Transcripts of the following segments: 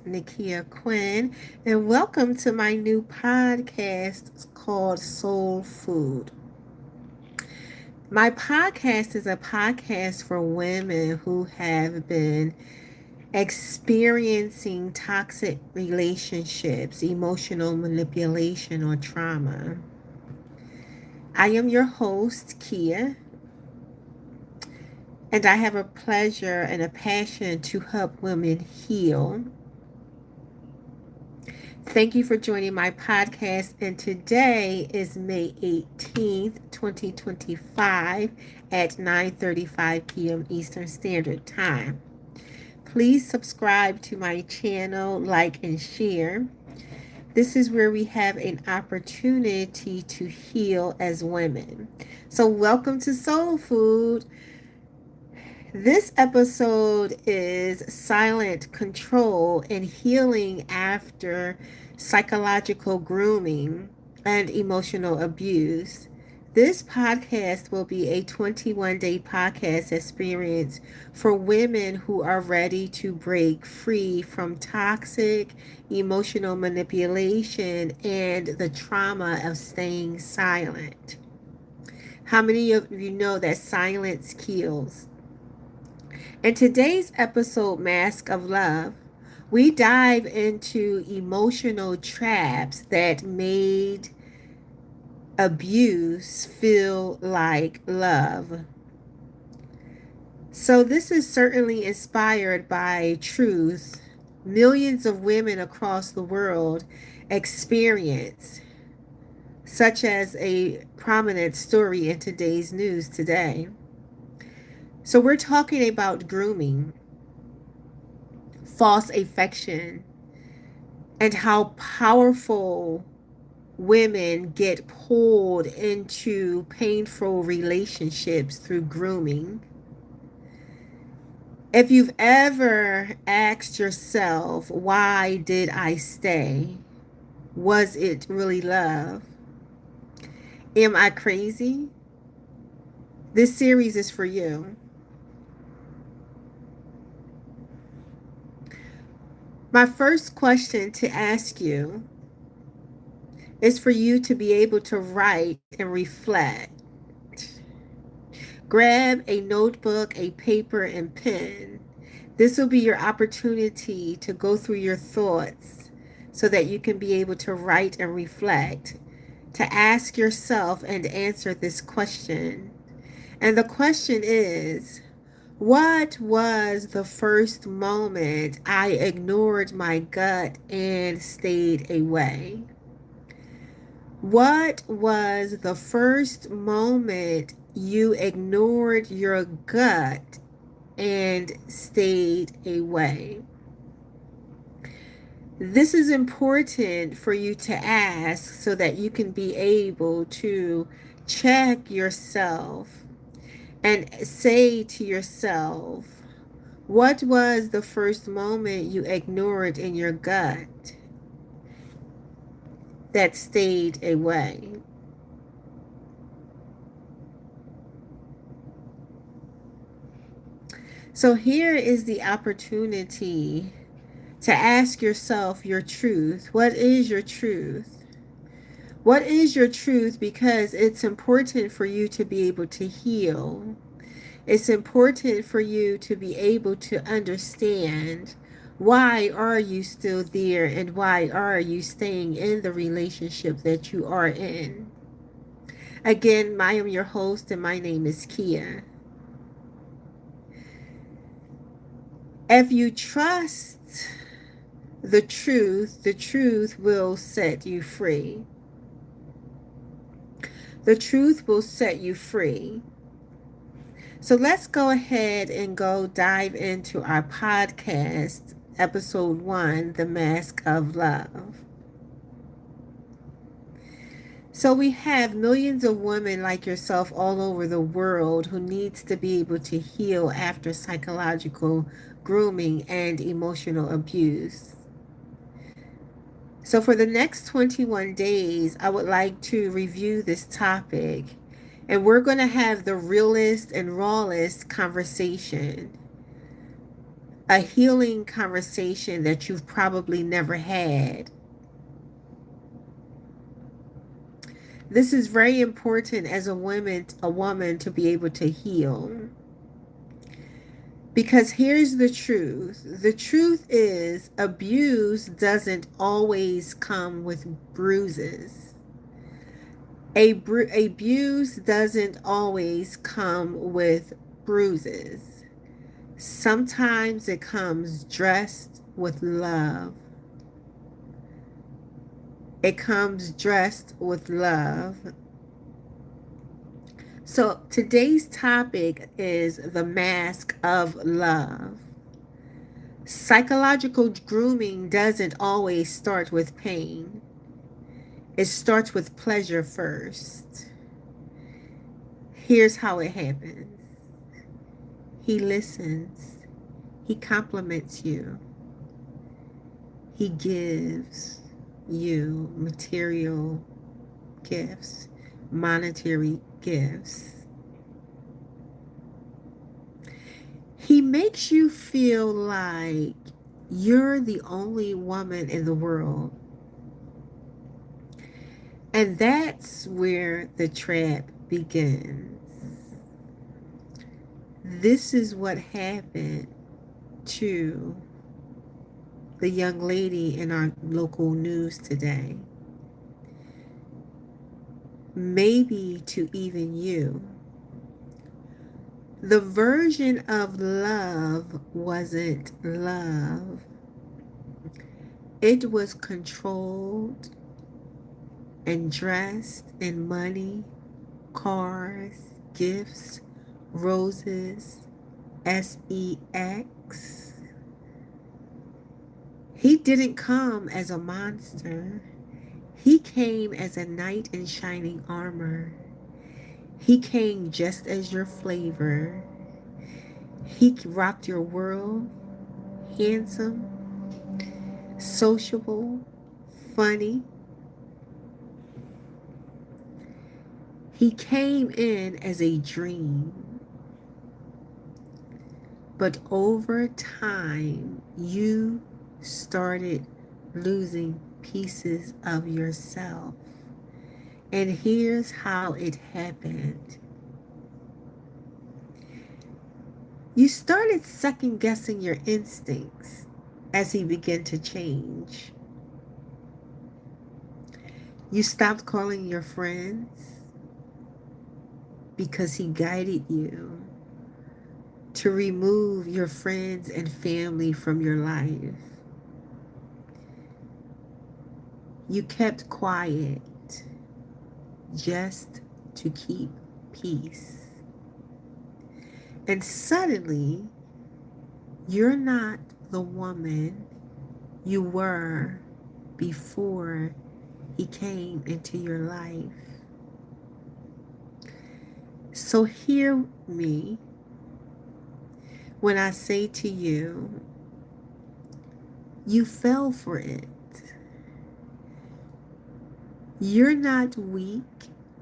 Nakia Quinn, and welcome to my new podcast called Soul Food. My podcast is a podcast for women who have been experiencing toxic relationships, emotional manipulation, or trauma. I am your host, Kia, and I have a pleasure and a passion to help women heal. Thank you for joining my podcast. And today is May 18th, 2025 at 9:35 p.m. Eastern Standard Time. Please subscribe to my channel, like, and share. This is where we have an opportunity to heal as women. So, welcome to Soul Food. This episode is Silent Control and Healing After Psychological Grooming and Emotional Abuse. This podcast will be a 21-day podcast experience for women who are ready to break free from toxic emotional manipulation and the trauma of staying silent. How many of you know that silence kills? In today's episode, Mask of Love, we dive into emotional traps that made abuse feel like love. So, this is certainly inspired by truth millions of women across the world experience, such as a prominent story in today's news today. So, we're talking about grooming, false affection, and how powerful women get pulled into painful relationships through grooming. If you've ever asked yourself, why did I stay? Was it really love? Am I crazy? This series is for you. My first question to ask you is for you to be able to write and reflect. Grab a notebook, a paper, and pen. This will be your opportunity to go through your thoughts so that you can be able to write and reflect, to ask yourself and answer this question. And the question is, what was the first moment I ignored my gut and stayed away? What was the first moment you ignored your gut and stayed away? This is important for you to ask so that you can be able to check yourself and say to yourself, what was the first moment you ignored in your gut that stayed away? So here is the opportunity to ask yourself your truth. What is your truth? What is your truth? Because it's important for you to be able to heal. It's important for you to be able to understand, why are you still there and why are you staying in the relationship that you are in. Again, I am your host and my name is Kia. If you trust the truth will set you free. The truth will set you free. So let's go ahead and go dive into our podcast, episode 1, The Mask of Love. So we have millions of women like yourself all over the world who needs to be able to heal after psychological grooming and emotional abuse. So for the next 21 days, I would like to review this topic, and we're going to have the realest and rawest conversation. a healing conversation that you've probably never had. This is very important as a woman to be able to heal. Because here's the truth. The truth is abuse doesn't always come with bruises. Abuse doesn't always come with bruises. Sometimes it comes dressed with love. It comes dressed with love. So today's topic is the mask of love. Psychological grooming doesn't always start with pain. It starts with pleasure first. Here's how it happens. He listens. He compliments you. He gives you material gifts, monetary gifts. He makes you feel like you're the only woman in the world. And that's where the trap begins. This is what happened to the young lady in our local news today. Maybe to even you. The version of love wasn't love. It was controlled and dressed in money, cars, gifts, roses, sex. He didn't come as a monster. He came as a knight in shining armor. He came just as your flavor. He rocked your world, handsome, sociable, funny. He came in as a dream. But over time, you started losing pieces of yourself. And here's how it happened. You started second guessing your instincts as he began to change. You stopped calling your friends because he guided you to remove your friends and family from your life. You kept quiet just to keep peace. And suddenly, you're not the woman you were before he came into your life. So hear me when I say to you, you fell for it. You're not weak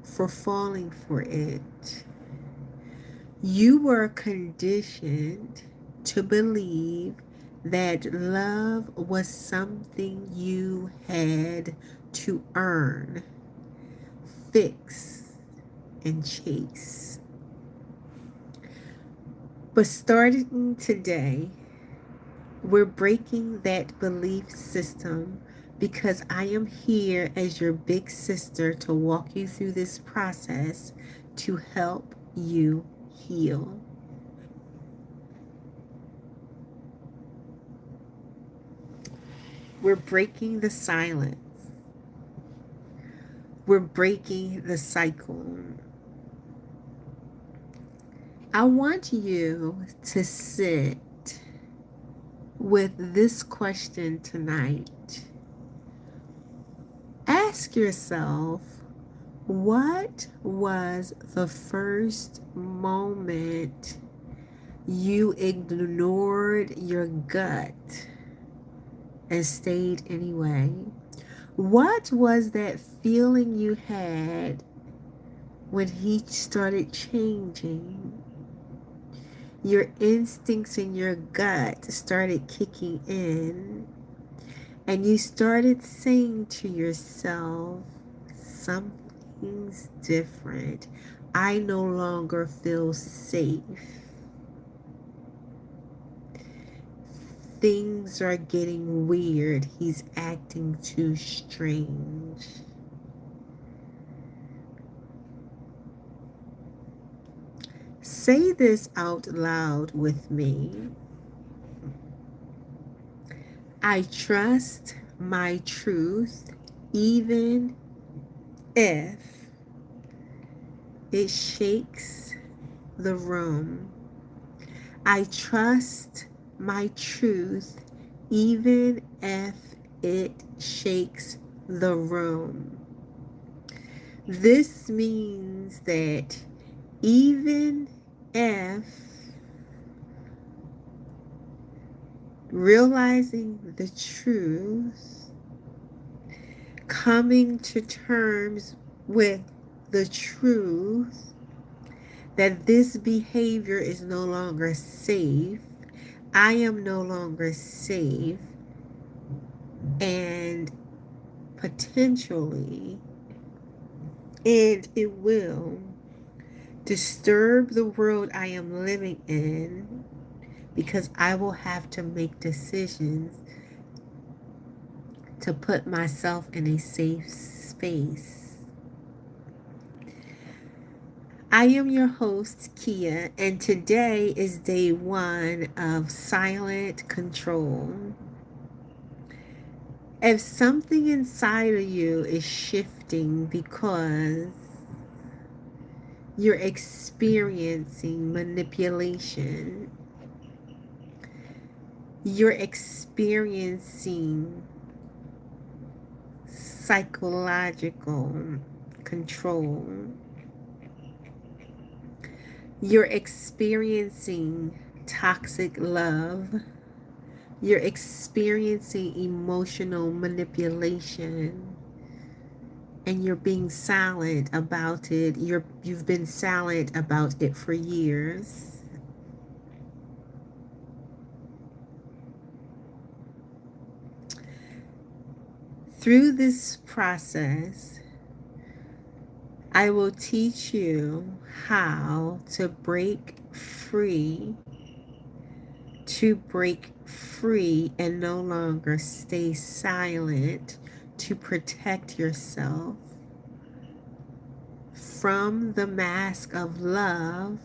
for falling for it. You were conditioned to believe that love was something you had to earn, fix, and chase. But starting today, we're breaking that belief system because I am here as your big sister to walk you through this process to help you heal. We're breaking the silence. We're breaking the cycle. I want you to sit with this question tonight. Ask yourself, what was the first moment you ignored your gut and stayed anyway? What was that feeling you had when he started changing? Your instincts in your gut started kicking in, and you started saying to yourself, something's different. I no longer feel safe. Things are getting weird. He's acting too strange. Say this out loud with me. I trust my truth even if it shakes the room. I trust my truth even if it shakes the room. This means that even if realizing the truth, coming to terms with the truth that this behavior is no longer safe, I am no longer safe, and potentially, and it will disturb the world I am living in, because I will have to make decisions to put myself in a safe space. I am your host, Kia, and today is day 1 of silent control. If something inside of you is shifting because you're experiencing manipulation, you're experiencing psychological control, you're experiencing toxic love, you're experiencing emotional manipulation, and you're being silent about it. You've been silent about it for years. Through this process, I will teach you how to break free and no longer stay silent, to protect yourself from the mask of love,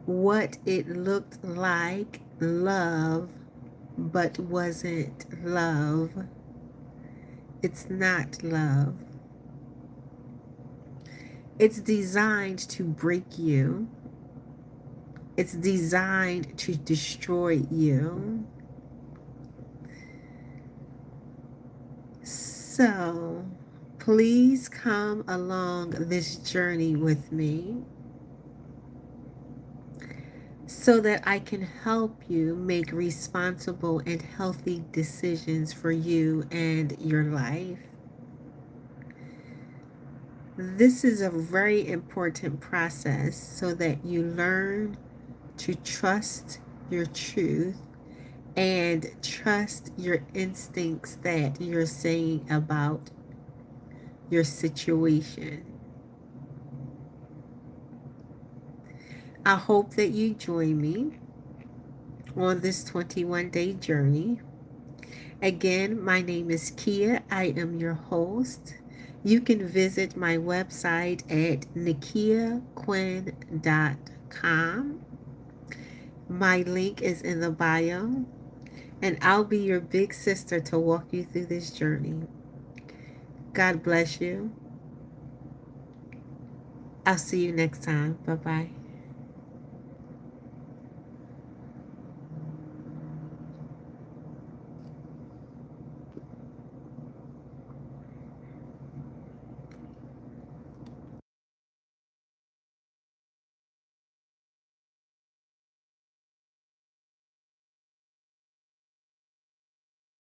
what it looked like love but wasn't love. It's not love. It's designed to break you. It's designed to destroy you. So, please come along this journey with me so that I can help you make responsible and healthy decisions for you and your life. This is a very important process so that you learn to trust your truth and trust your instincts that you're saying about your situation. I hope that you join me on this 21-day journey. Again, my name is Kia. I am your host. You can visit my website at nikiaquinn.com. My link is in the bio, and I'll be your big sister to walk you through this journey. God bless you. I'll see you next time. Bye-bye.